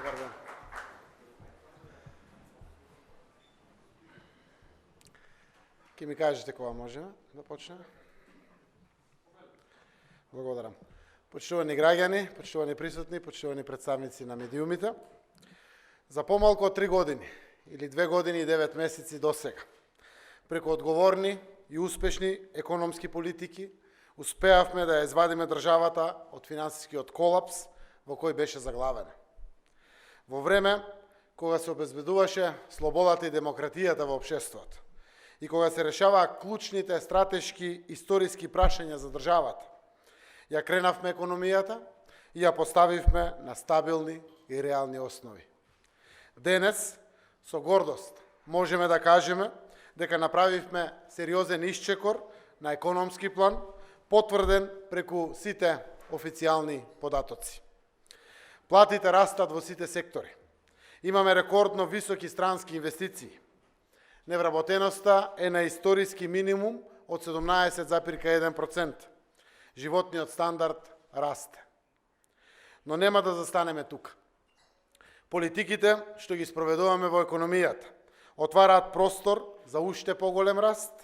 Добар ден. Ке ми кажете кога можеме да почнеме? Благодарам. Почитувани граѓани, почитувани присутни, почитувани представници на медиумите, за помалку од 3 години или 2 години и 9 месеци досега, преку одговорни и успешни економски политики, успеавме да ја извадиме државата од финансискиот колапс во кој беше заглавена. Во време кога се обезбедуваше слободата и демократијата во општеството и кога се решаваа клучните стратешки историски прашања за државата, ја кренавме економијата и ја поставивме на стабилни и реални основи. Денес, со гордост, можеме да кажеме дека направивме сериозен исчекор на економски план, потврден преку сите официјални податоци. Платите растат во сите сектори. Имаме рекордно високи странски инвестиции. Невработеноста е на историски минимум од 17,1%. Животниот стандард расте. Но нема да застанеме тука. Политиките што ги спроведуваме во економијата отвараат простор за уште поголем раст,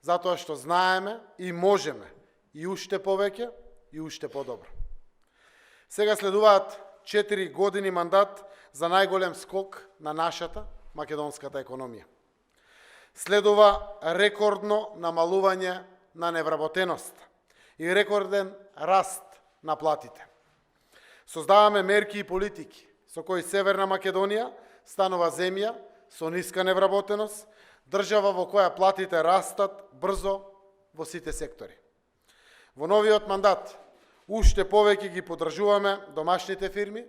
затоа што знаеме и можеме и уште повеќе и уште подобро. Сега следуваат 4 години мандат за најголем скок на нашата македонската економија. Следува рекордно намалување на невработеноста и рекорден раст на платите. Создаваме мерки и политики со кои Северна Македонија станува земја со ниска невработеност, држава во која платите растат брзо во сите сектори. Во новиот мандат уште повеќе ги поддржуваме домашните фирми,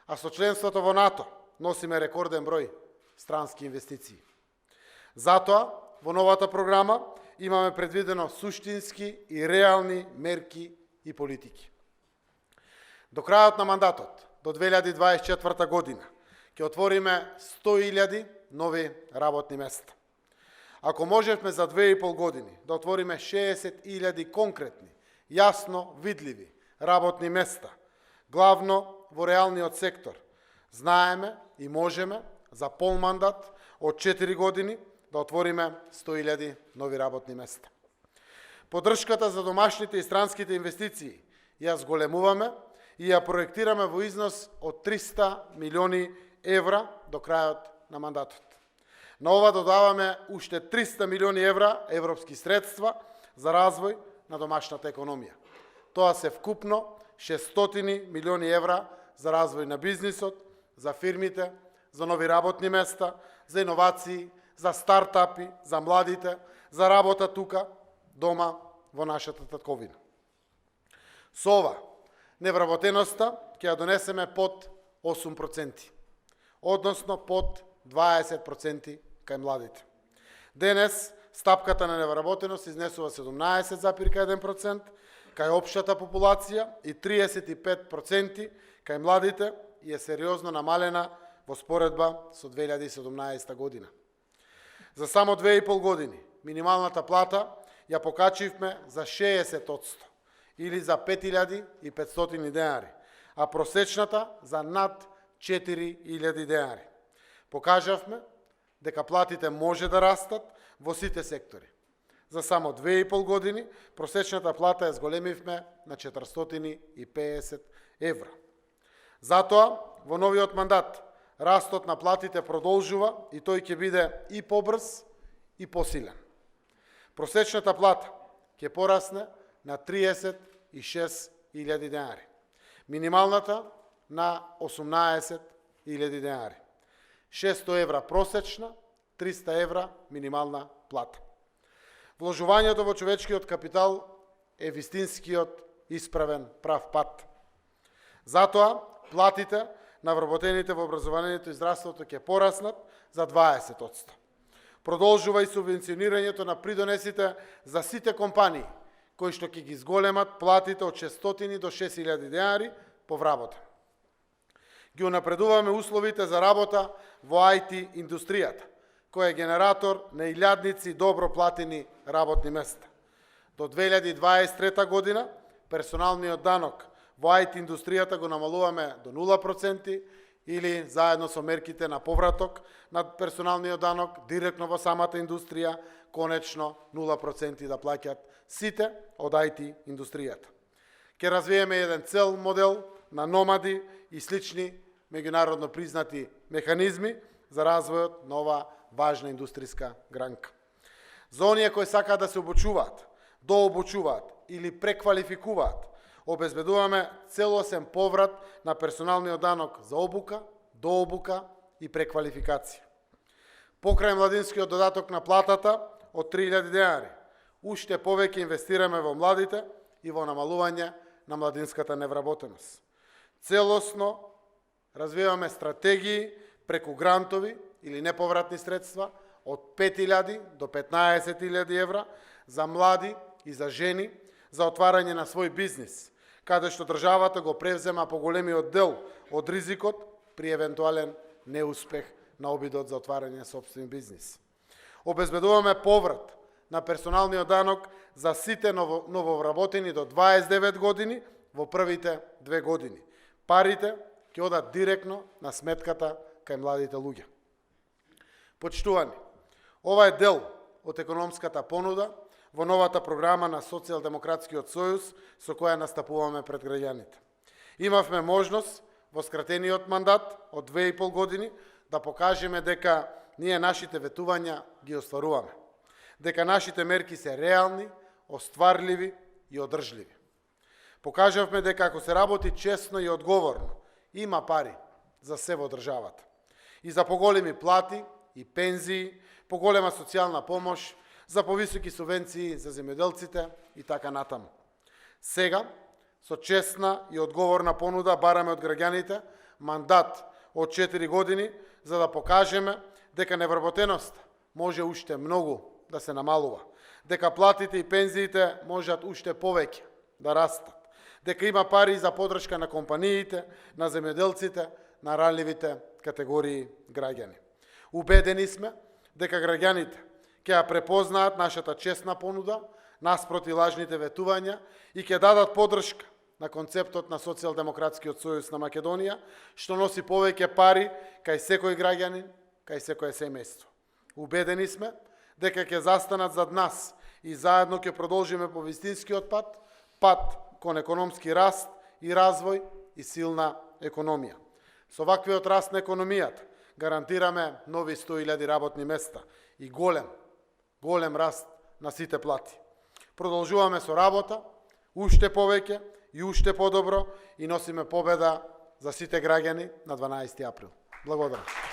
а со членството во НАТО носиме рекорден број странски инвестиции. Затоа, во новата програма имаме предвидено суштински и реални мерки и политики. До крајот на мандатот, до 2024 година, ќе отвориме 100.000 нови работни места. Ако можевме за 2,5 години да отвориме 60.000 конкретни, јасно видливи работни места, главно во реалниот сектор, знаеме и можеме за пол мандат од 4 години да отвориме 100.000 нови работни места. Поддршката за домашните и странските инвестиции ја зголемуваме и ја проектираме во износ од 300 милиони евра до крајот на мандатот. На ова додаваме уште 300 милиони евра европски средства за развој на домашната економија. Тоа се вкупно 600 милиони евра за развој на бизнисот, за фирмите, за нови работни места, за иновации, за стартапи, за младите, за работа тука, дома, во нашата татковина. Со ова, невработеноста ќе ја донесеме под 8%, односно под 20% кај младите. Денес, стапката на невработеност изнесува 17,1% кај општата популација и 35% кај младите и е сериозно намалена во споредба со 2017 година. За само 2,5 години минималната плата ја покачивме за 60% или за 5.500 денари, а просечната за над 4.000 денари. Покажавме дека платите може да растат во сите сектори. За само 2,5 години просечната плата ја зголемивме на 450 евра. Затоа, во новиот мандат, растот на платите продолжува и тој ќе биде и побрз и посилен. Просечната плата ќе порасне на 36.000 денари. Минималната на 18.000 денари. 600 евра просечна, 300 евра минимална плата. Вложувањето во човечкиот капитал е вистинскиот исправен прав пат. Затоа, платите на вработените во образованието и здравството ќе пораснат за 20%. Продолжува и субвенционирањето на придонесите за сите компании, кои што ќе ги зголемат платите од 600 до 6.000 денари по вработа. Ги унапредуваме условите за работа во IT индустријата, кој е генератор на илјадници добро платени работни места. До 2023 година персоналниот данок во IT индустријата го намалуваме до 0% или заедно со мерките на повраток на персоналниот данок директно во самата индустрија, конечно 0% да плаќат сите од IT индустријата. Ке развиеме еден цел модел на номади и слични меѓународно признати механизми за развојот на ова важна индустријска гранка. За оние кои сакаат да се обучуваат, дообучуваат или преквалификуваат, обезбедуваме целосен поврат на персоналниот данок за обука, дообука и преквалификација. Покрај младинскиот додаток на платата од 3000 денари, уште повеќе инвестираме во младите и во намалување на младинската невработеност. Целосно развиваме стратегии преку грантови или неповратни средства од 5000 до 15.000 евра за млади и за жени за отварање на свој бизнис, каде што државата го превзема поголемиот дел од ризикот при евентуален неуспех на обидот за отварање на сопствен бизнис. Обезбедуваме поврат на персоналниот данок за сите нововработени до 29 години во првите 2 години. Парите ќе одат директно на сметката кај младите луѓе. Почитувани, ова е дел од економската понуда во новата програма на Социјалдемократскиот сојуз со која настапуваме пред граѓаните. Имавме можност во скратениот мандат од 2,5 години да покажеме дека ние нашите ветувања ги остваруваме, дека нашите мерки се реални, остварливи и одржливи. Покажавме дека ако се работи честно и одговорно, има пари за се во државата. И за поголеми плати и пензии, поголема социјална помош, за повисоки субвенции за земјоделците и така натаму. Сега, со честна и одговорна понуда бараме од граѓаните мандат од 4 години за да покажеме дека невработеноста може уште многу да се намалува, дека платите и пензиите можат уште повеќе да растат, дека има пари за подршка на компаниите, на земјоделците, на ранливите категории граѓани. Убедени сме дека граѓаните ќе ја препознаат нашата честна понуда, наспроти лажните ветувања и ќе дадат подршка на концептот на Социјалдемократскиот сојуз на Македонија, што носи повеќе пари кај секој граѓанин, кај секое семејство. Убедени сме дека ќе застанат зад нас и заедно ќе продолжиме по вистинскиот пат кон економски раст и развој и силна економија. Со ваквиот раст на економијата гарантираме нови 100.000 работни места и голем раст на сите плати. Продолжуваме со работа, уште повеќе и уште подобро и носиме победа за сите граѓани на 12 април. Благодарам.